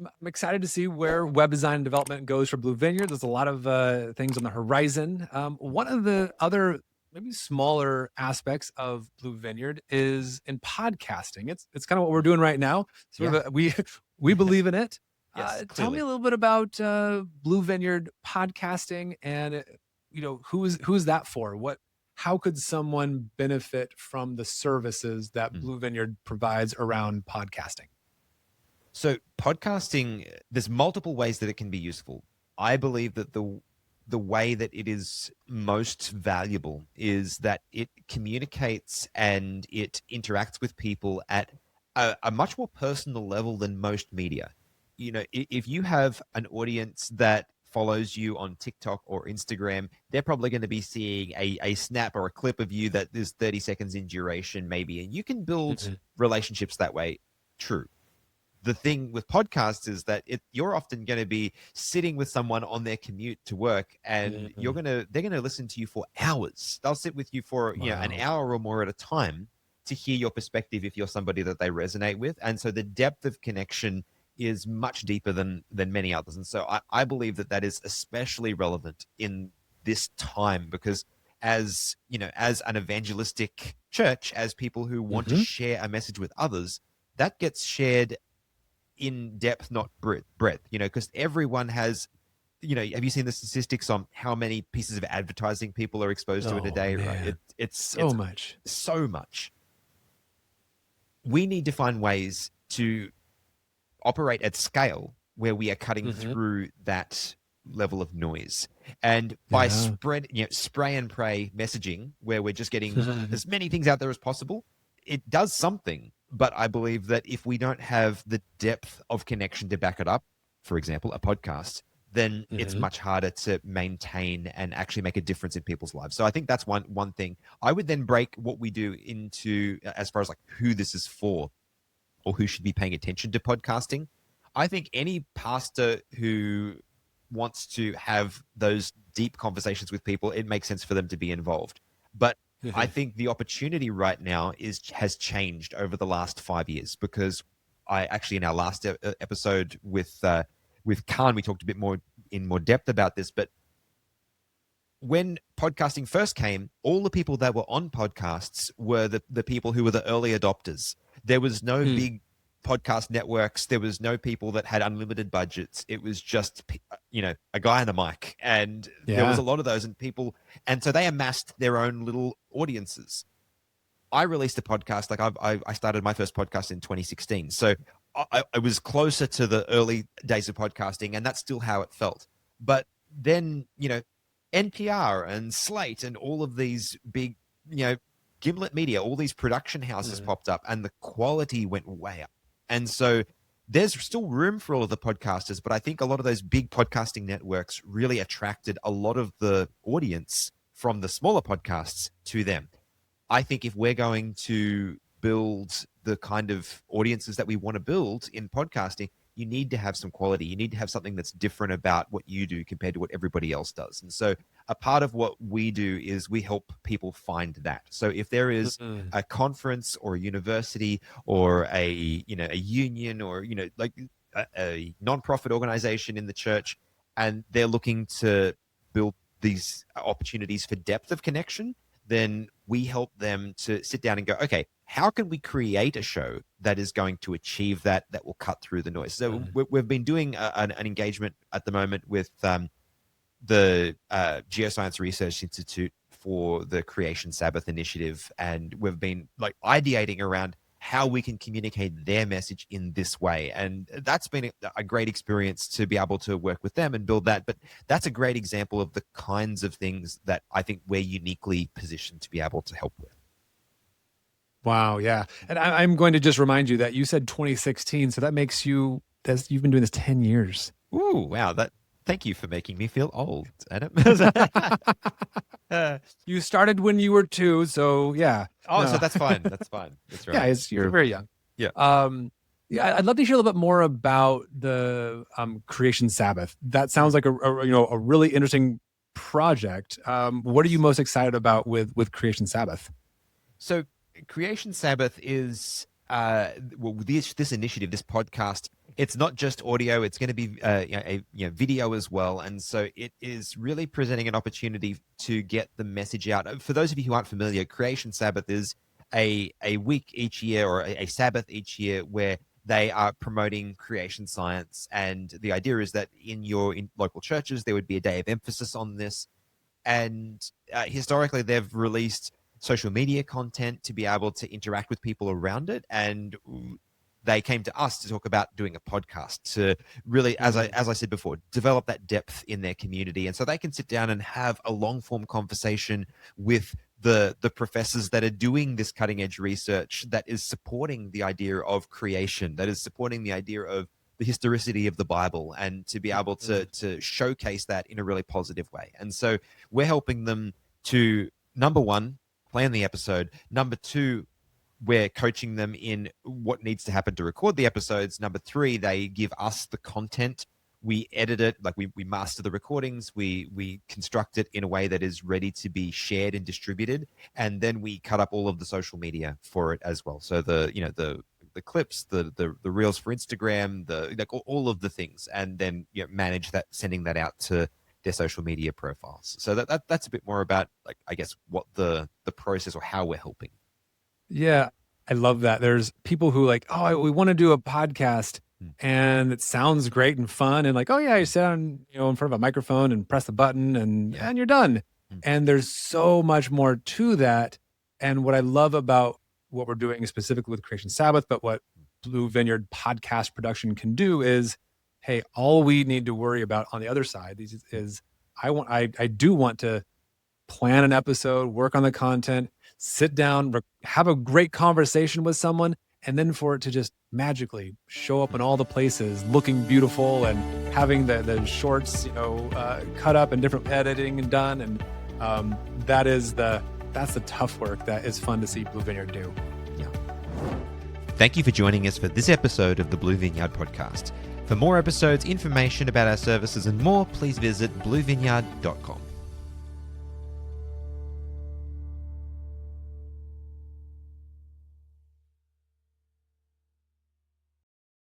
I'm excited to see where web design and development goes for Blue Vineyard. There's a lot of things on the horizon. One of the other maybe smaller aspects of Blue Vineyard is in podcasting. It's kind of what we're doing right now. Sort Yeah. of we believe in it. Yes, Tell me clearly. a little bit about Blue Vineyard podcasting, and who's that for? How could someone benefit from the services that Mm. Blue Vineyard provides around podcasting? So podcasting, there's multiple ways that it can be useful. I believe that the way that it is most valuable is that it communicates and it interacts with people at a much more personal level than most media. If you have an audience that follows you on TikTok or Instagram, they're probably going to be seeing a snap or a clip of you that is 30 seconds in duration, maybe, and you can build relationships that way. True. The thing with podcasts is that you're often going to be sitting with someone on their commute to work, and they're gonna listen to you for hours. They'll sit with you for an Wow. hour or more at a time to hear your perspective if you're somebody that they resonate with. And so the depth of connection is much deeper than many others. And so I believe that is especially relevant in this time, because as as an evangelistic church, as people who want to share a message with others, that gets shared in depth, not breadth, because everyone has, have you seen the statistics on how many pieces of advertising people are exposed to in a Oh day, right? man, It's so much. so much. We need to find ways to operate at scale where we are cutting through that level of noise. And by Yeah. spray and pray messaging, where we're just getting as many things out there as possible, it does something. But I believe that if we don't have the depth of connection to back it up, for example, a podcast, then it's much harder to maintain and actually make a difference in people's lives. So I think that's one thing. I would then break what we do into, as far as like who this is for or who should be paying attention to podcasting. I think any pastor who wants to have those deep conversations with people, it makes sense for them to be involved. But I think the opportunity right now has changed over the last 5 years, because I actually, in our last episode with Khan, we talked a bit more in more depth about this. But when podcasting first came, all the people that were on podcasts were the people who were the early adopters. There was no big podcast networks. There was no people that had unlimited budgets. It was just, a guy and a mic. And there was a lot of those, and so they amassed their own little audiences. I released a podcast, like I started my first podcast in 2016. So I was closer to the early days of podcasting, and that's still how it felt. But then, NPR and Slate and all of these big, Gimlet Media, all these production houses popped up, and the quality went way up. And so there's still room for all of the podcasters, but I think a lot of those big podcasting networks really attracted a lot of the audience from the smaller podcasts to them. I think if we're going to build the kind of audiences that we want to build in podcasting, you need to have some quality. You need to have something that's different about what you do compared to what everybody else does. And so a part of what we do is we help people find that. So if there is a conference or a university or a union or, like a nonprofit organization in the church, and they're looking to build these opportunities for depth of connection, then we help them to sit down and go, okay, how can we create a show that is going to achieve that will cut through the noise? So we've been doing an engagement at the moment with the Geoscience Research Institute for the Creation Sabbath initiative, and we've been like ideating around how we can communicate their message in this way. And that's been a great experience to be able to work with them and build that. But that's a great example of the kinds of things that I think we're uniquely positioned to be able to help with. Wow, yeah. And I'm going to just remind you that you said 2016, so that makes you've been doing this 10 years. Ooh, wow. Thank you for making me feel old, Adam. You started when you were 2, so yeah. Oh, no. So that's fine. That's fine. That's right. Yeah, you're very young. Yeah. Yeah, I'd love to hear a little bit more about the Creation Sabbath. That sounds like a really interesting project. What are you most excited about with Creation Sabbath? So Creation Sabbath is well, this initiative, this podcast, it's not just audio; it's going to be video as well. And so it is really presenting an opportunity to get the message out. For those of you who aren't familiar, Creation Sabbath is a week each year, or a Sabbath each year, where they are promoting creation science. And the idea is that in local churches, there would be a day of emphasis on this. And historically, they've released social media content to be able to interact with people around it. And they came to us to talk about doing a podcast to really, as I said before, develop that depth in their community. And so they can sit down and have a long form conversation with the professors that are doing this cutting edge research that is supporting the idea of creation, that is supporting the idea of the historicity of the Bible, and to be able to showcase that in a really positive way. And so we're helping them to, number one, plan the episode. Number two, we're coaching them in what needs to happen to record the episodes. Number three, they give us the content. We edit it, like we master the recordings. We construct it in a way that is ready to be shared and distributed. And then we cut up all of the social media for it as well. So the clips, the reels for Instagram, all of the things, and then manage that, sending that out to their social media profiles. So that's a bit more about, like, I guess, what the process or how we're helping. Yeah, I love that. There's people who we want to do a podcast, and it sounds great and fun, and like, oh yeah, you sit down, in front of a microphone and press the button, and you're done. And there's so much more to that. And what I love about what we're doing specifically with Creation Sabbath, but what Blue Vineyard podcast production can do is, hey, all we need to worry about on the other side is I do want to plan an episode, work on the content, sit down, have a great conversation with someone, and then for it to just magically show up in all the places, looking beautiful, and having the shorts, cut up and different editing and done. And that's the tough work that is fun to see Blue Vineyard do. Yeah. Thank you for joining us for this episode of the Blue Vineyard podcast. For more episodes, information about our services, and more, please visit bluevineyard.com.